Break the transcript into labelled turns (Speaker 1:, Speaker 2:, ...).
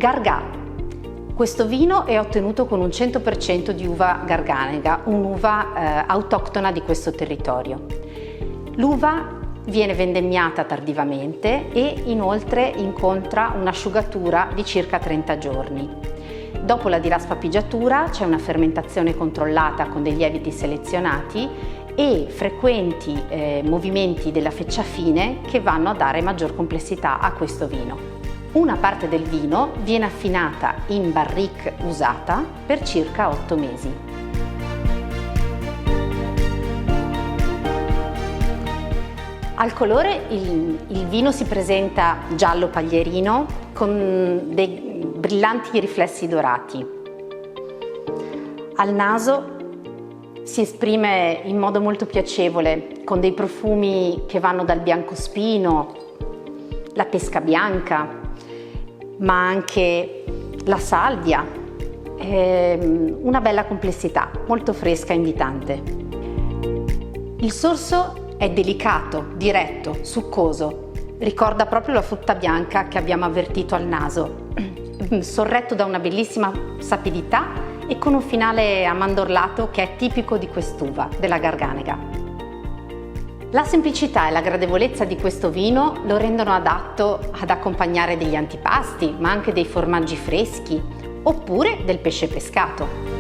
Speaker 1: Gargà. Questo vino è ottenuto con un 100% di uva garganega, un'uva autoctona di questo territorio. L'uva viene vendemmiata tardivamente e inoltre incontra un'asciugatura di circa 30 giorni. Dopo la diraspapigiatura c'è una fermentazione controllata con dei lieviti selezionati e frequenti movimenti della feccia fine che vanno a dare maggior complessità a questo vino. Una parte del vino viene affinata in barrique usata per circa 8 mesi. Al colore il vino si presenta giallo paglierino con dei brillanti riflessi dorati. Al naso si esprime in modo molto piacevole con dei profumi che vanno dal biancospino, la pesca bianca, ma anche la salvia, una bella complessità, molto fresca e invitante. Il sorso è delicato, diretto, succoso, ricorda proprio la frutta bianca che abbiamo avvertito al naso, sorretto da una bellissima sapidità e con un finale amandorlato che è tipico di quest'uva, della garganega. La semplicità e la gradevolezza di questo vino lo rendono adatto ad accompagnare degli antipasti, ma anche dei formaggi freschi oppure del pesce pescato.